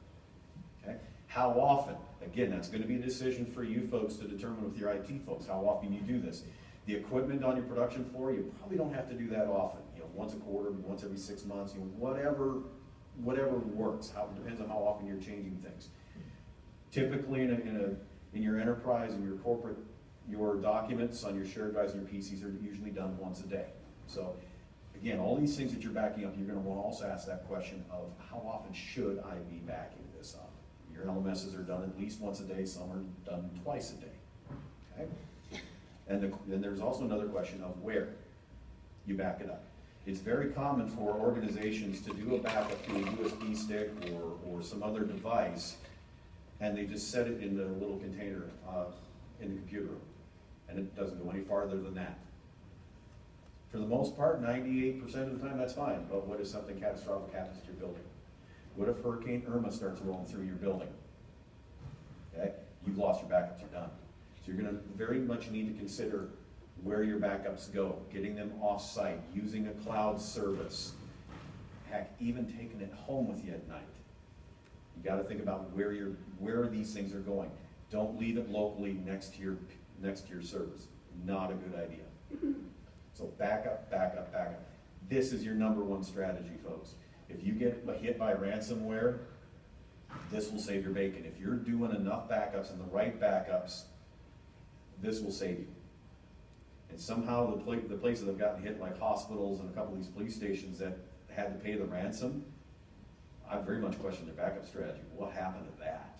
Okay? How often? Again, that's going to be a decision for you folks to determine with your IT folks, how often you do this. The equipment on your production floor, you probably don't have to do that often. You know, once a quarter, once every 6 months, you know, whatever works. It depends on how often you're changing things. Typically in your enterprise and your corporate, your documents on your shared drives and your PCs are usually done once a day. So again, all these things that you're backing up, you're going to want to also ask that question of how often should I be backing this up? Your LMSs are done at least once a day, some are done twice a day. Okay? And then there's also another question of where you back it up. It's very common for organizations to do a backup to a USB stick or some other device, and they just set it in the little container in the computer room, and it doesn't go any farther than that. For the most part, 98% of the time, that's fine, but what if something catastrophic happens to your building? What if Hurricane Irma starts rolling through your building? Okay, you've lost your backups, you're done. So you're going to very much need to consider where your backups go, getting them off-site, using a cloud service, heck, even taking it home with you at night. You got to think about where these things are going. Don't leave it locally next to your service. Not a good idea. So back up, back up, back up. This is your #1 strategy, folks. If you get hit by ransomware, this will save your bacon. If you're doing enough backups and the right backups, this will save you. And somehow the places that have gotten hit, like hospitals and a couple of these police stations that had to pay the ransom, I very much question their backup strategy. What happened to that?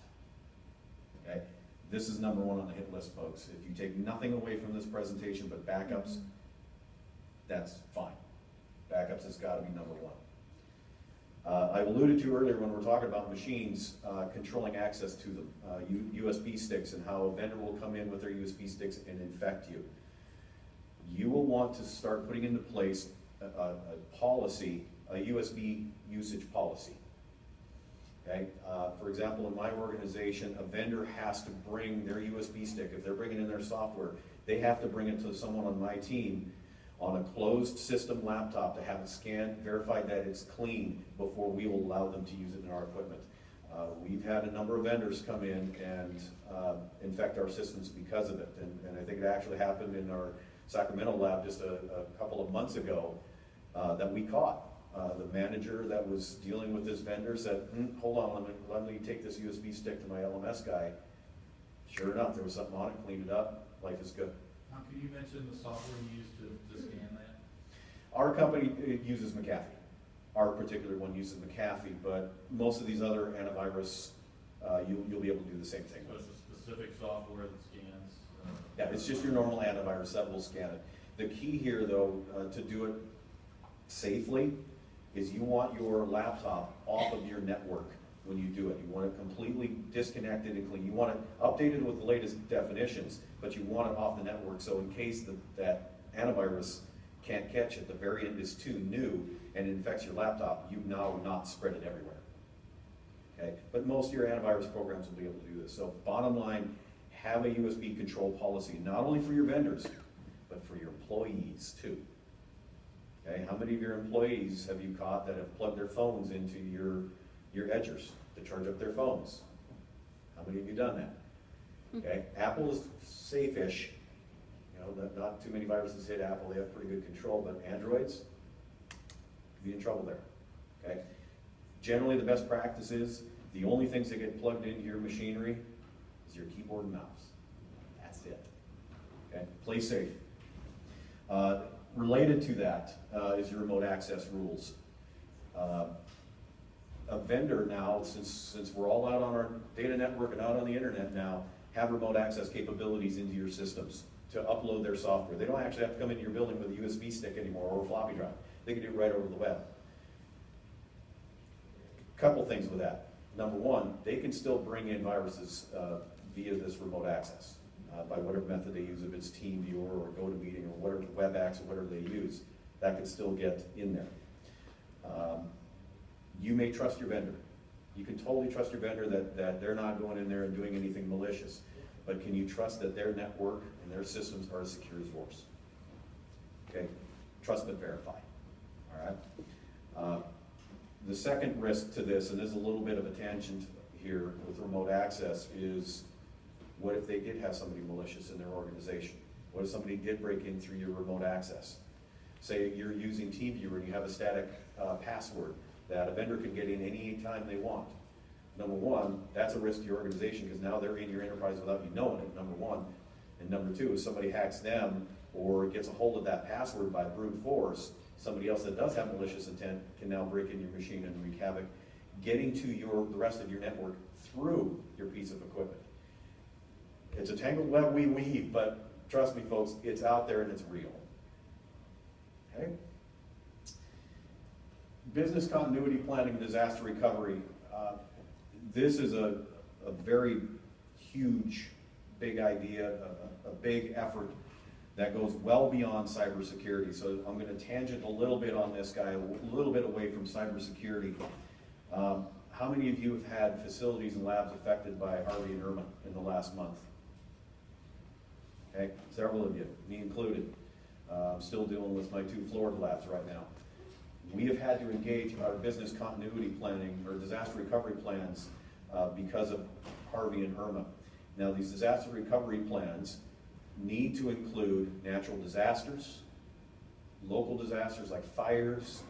Okay, this is #1 on the hit list, folks. If you take nothing away from this presentation but backups, that's fine. Backups has got to be #1. I alluded to earlier when we're talking about machines, controlling access to them, USB sticks, and how a vendor will come in with their USB sticks and infect you. You will want to start putting into place a policy, a USB usage policy. Okay? For example, in my organization, a vendor has to bring their USB stick. If they're bringing in their software, they have to bring it to someone on my team on a closed system laptop to have it scanned, verified that it's clean before we will allow them to use it in our equipment. We've had a number of vendors come in and infect our systems because of it, and I think it actually happened in our Sacramento lab just a couple of months ago that we caught. The manager that was dealing with this vendor said, hold on, let me take this USB stick to my LMS guy. Sure enough, there was something on it, cleaned it up, life is good. Now, can you mention the software you use to scan that? Our company uses McAfee. Our particular one uses McAfee, but most of these other antivirus, you'll be able to do the same thing So with. it's a specific software that scans? Yeah, it's just your normal antivirus that will scan it. The key here, though, to do it safely, is you want your laptop off of your network when you do it. You want it completely disconnected and clean. You want it updated with the latest definitions, but you want it off the network, so in case that antivirus can't catch it, the variant is too new and it infects your laptop, you now not spread it everywhere. Okay, but most of your antivirus programs will be able to do this. So bottom line, have a USB control policy, not only for your vendors, but for your employees too. Okay, how many of your employees have you caught that have plugged their phones into your edgers to charge up their phones? How many of you done that? Okay, Apple is safe-ish. You know, not too many viruses hit Apple. They have pretty good control, but Androids, could be in trouble there. Okay, generally the best practice is the only things that get plugged into your machinery is your keyboard and mouse. That's it. Okay, play safe. Related to that is your remote access rules. A vendor now, since we're all out on our data network and out on the internet now, have remote access capabilities into your systems to upload their software. They don't actually have to come into your building with a USB stick anymore or a floppy drive. They can do it right over the web. Couple things with that. #1, they can still bring in viruses via this remote access by whatever method they use, if it's TeamViewer or GoToMeeting or whatever, WebEx or whatever they use. that could still get in there. You may trust your vendor. You can totally trust your vendor that they're not going in there and doing anything malicious. But can you trust that their network and their systems are as secure as yours? Okay, trust but verify, all right? The second risk to this, and there's a little bit of a tangent here with remote access, is what if they did have somebody malicious in their organization? What if somebody did break in through your remote access? Say you're using TeamViewer and you have a static password that a vendor can get in any time they want. Number one, that's a risk to your organization because now they're in your enterprise without you knowing it, number one. And number two, if somebody hacks them or gets a hold of that password by brute force, somebody else that does have malicious intent can now break in your machine and wreak havoc, getting to the rest of your network through your piece of equipment. It's a tangled web we weave, but trust me folks, it's out there and it's real. Okay? Business continuity planning and disaster recovery. This is a very huge, big idea, a big effort that goes well beyond cybersecurity. So I'm going to tangent a little bit on this guy, a little bit away from cybersecurity. How many of you have had facilities and labs affected by Harvey and Irma in the last month? Okay, several of you, me included. I'm still dealing with my 2 Florida labs right now. We have had to engage our business continuity planning or disaster recovery plans because of Harvey and Irma. Now, these disaster recovery plans need to include natural disasters, local disasters like fires,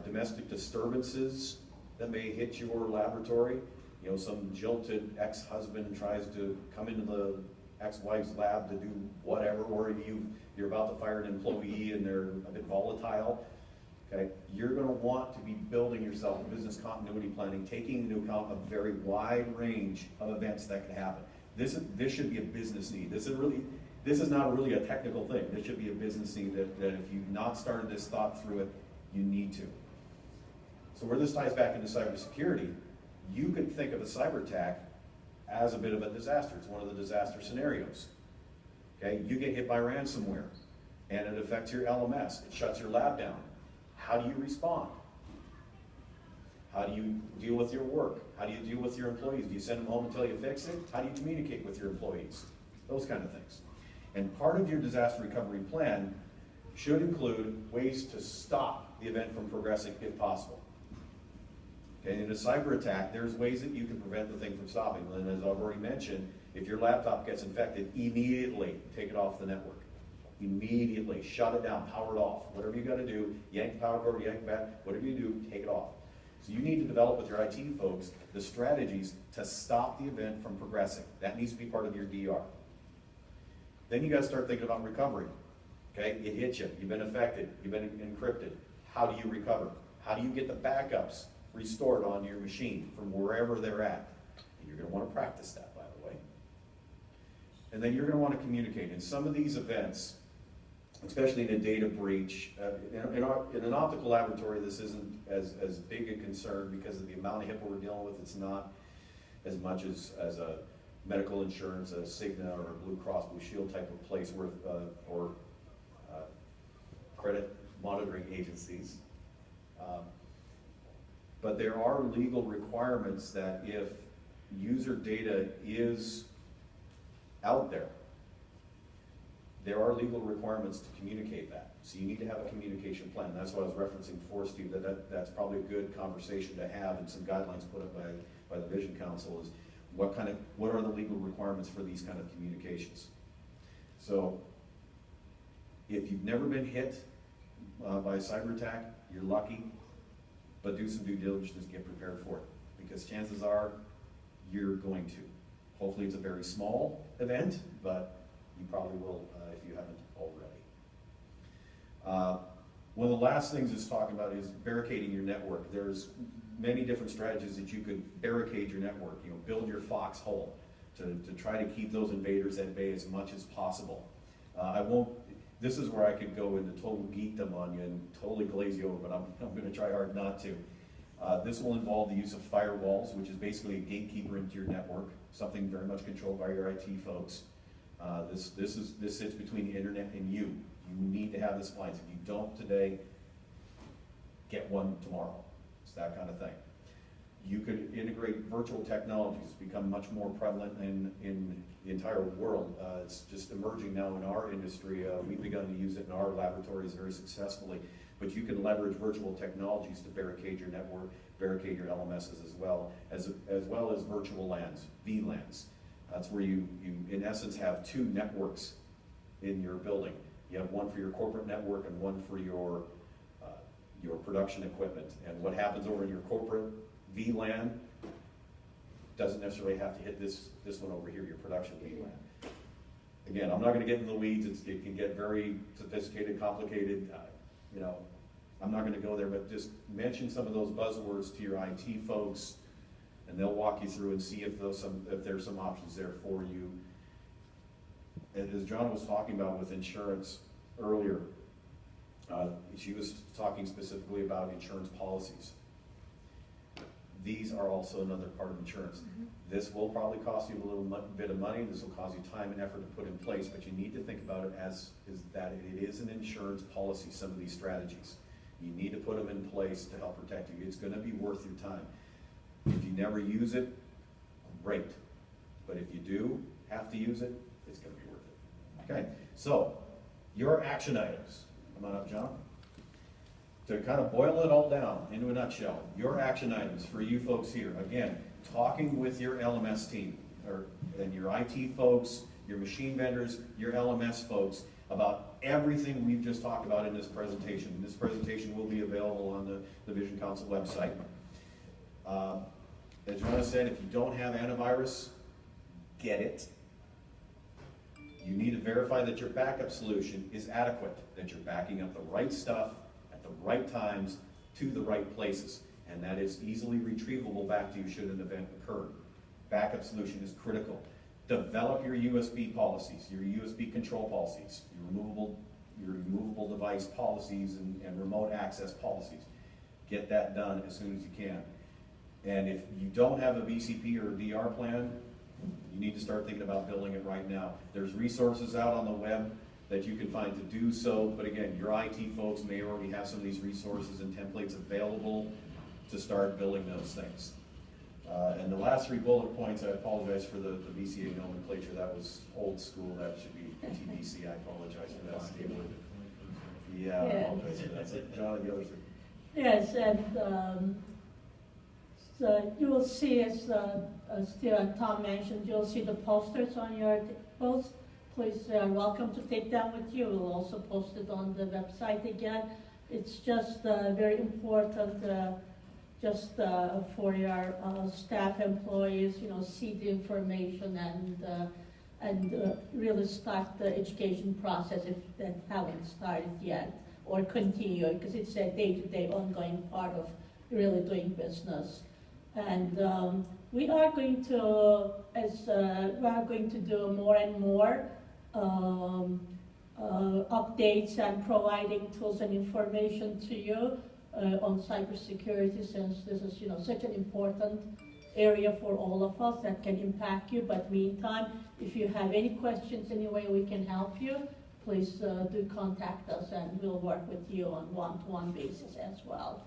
domestic disturbances that may hit your laboratory. You know, some jilted ex-husband tries to come into the ex-wife's lab to do whatever, or you're about to fire an employee and they're a bit volatile. Okay, you're going to want to be building yourself a business continuity planning, taking into account a very wide range of events that can happen. This should be a business need. This is not really a technical thing. This should be a business need that if you've not started this thought through it, you need to. So where this ties back into cybersecurity, you could think of a cyber attack as a bit of a disaster. It's one of the disaster scenarios. Okay, you get hit by ransomware and it affects your LMS. It shuts your lab down. How do you respond? How do you deal with your work? How do you deal with your employees? Do you send them home until you fix it? How do you communicate with your employees? Those kind of things. And part of your disaster recovery plan should include ways to stop the event from progressing if possible. Okay, in a cyber attack, there's ways that you can prevent the thing from stopping. And as I've already mentioned, if your laptop gets infected, immediately take it off the network. Immediately shut it down, power it off. Whatever you got to do, yank the power cord, yank it back, whatever you do, take it off. So you need to develop with your IT folks the strategies to stop the event from progressing. That needs to be part of your DR. Then you got to start thinking about recovery. Okay, it hit you, you've been affected, you've been encrypted. How do you recover? How do you get the backups restored on your machine from wherever they're at? And you're going to want to practice that, by the way. And then you're going to want to communicate. In some of these events, especially in a data breach, in an optical laboratory, this isn't as big a concern because of the amount of HIPAA we're dealing with. It's not as much as a medical insurance, a Cigna or a Blue Cross Blue Shield type of place where, or credit monitoring agencies. But there are legal requirements that if user data is out there, there are legal requirements to communicate that. So you need to have a communication plan. That's what I was referencing before, Steve, that's probably a good conversation to have, and some guidelines put up by the Vision Council is what are the legal requirements for these kind of communications. So if you've never been hit by a cyber attack, you're lucky, but do some due diligence and get prepared for it, because chances are you're going to. Hopefully it's a very small event, but you probably will if you haven't already. One of the last things it's talking about is barricading your network. There's many different strategies that you could barricade your network. You know, build your foxhole to try to keep those invaders at bay as much as possible. This is where I could go into total geekdom on you and totally glaze you over, but I'm going to try hard not to. This will involve the use of firewalls, which is basically a gatekeeper into your network, something very much controlled by your IT folks. This sits between the internet and you. You need to have this appliance. If you don't today, get one tomorrow. It's that kind of thing. You could integrate virtual technologies, become much more prevalent in the entire world. It's just emerging now in our industry. We've begun to use it in our laboratories very successfully. But you can leverage virtual technologies to barricade your network, barricade your LMSs as well as virtual LANs, VLANs. That's where you in essence have two networks in your building. You have one for your corporate network and one for your production equipment. And what happens over in your corporate VLAN doesn't necessarily have to hit this one over here, your production VLAN. Again, I'm not going to get into the weeds. It can get very sophisticated, complicated. You know, I'm not going to go there, but just mention some of those buzzwords to your IT folks, and they'll walk you through and see if there's some options there for you. And as John was talking about with insurance earlier, she was talking specifically about insurance policies. These are also another part of insurance. This will probably cost you a little bit of money. This will cost you time and effort to put in place, but you need to think about it as that it is an insurance policy, some of these strategies. You need to put them in place to help protect you. It's going to be worth your time. If you never use it, great. But if you do have to use it, it's going to be worth it. Okay, so your action items. Come on up, John. To kind of boil it all down into a nutshell, your action items for you folks here. Again, talking with your LMS team, and your IT folks, your machine vendors, your LMS folks, about everything we've just talked about in this presentation. This presentation will be available on the Vision Council website. As Joanna said, if you don't have antivirus, get it. You need to verify that your backup solution is adequate, that you're backing up the right stuff at the right times to the right places, and that is easily retrievable back to you should an event occur. Backup solution is critical. Develop your USB policies, your USB control policies, your removable device policies and remote access policies. Get that done as soon as you can. And if you don't have a VCP or a DR plan, you need to start thinking about building it right now. There's resources out on the web that you can find to do so, but again, your IT folks may already have some of these resources and templates available to start building those things. And the last 3 bullet points, I apologize for the VCA nomenclature. That was old school. That should be TBC. I apologize for that statement. Yeah, I apologize for that. So, John, the other thing. Yes, and so you will see, as Tom mentioned, you'll see the posters on your tables. Please, welcome to take them with you. We'll also post it on the website again. It's just very important for your staff employees, see the information and really start the education process if they haven't started yet, or continue, because it's a day-to-day ongoing part of really doing business. And we are going to, do more and more updates and providing tools and information to you on cybersecurity, since this is such an important area for all of us that can impact you. But meantime, if you have any questions, any way we can help you, please do contact us, and we'll work with you on one-to-one basis as well.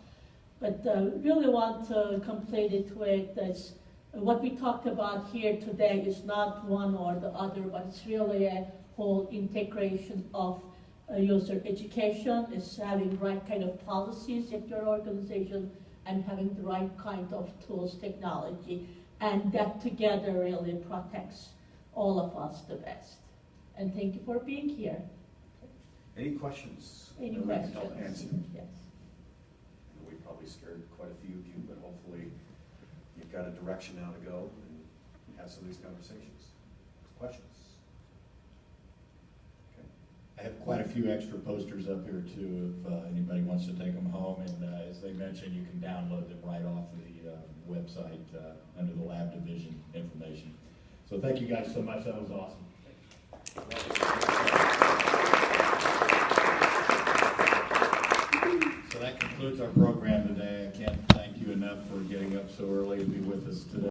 But really want to complete it with this. What we talked about here today is not one or the other, but it's really a whole integration of user education, is having the right kind of policies at your organization and having the right kind of tools, technology, and that together really protects all of us the best. And thank you for being here. Any questions? Any that we can questions? help answer? Yes. We probably scared quite a few of you, but hopefully you've got a direction now to go and have some of these conversations. Questions? Okay. I have quite a few extra posters up here too, if anybody wants to take them home. And as they mentioned, you can download them right off the website under the lab division information. So thank you guys so much. That was awesome. So that concludes our program today. I can't thank you enough for getting up so early to be with us today.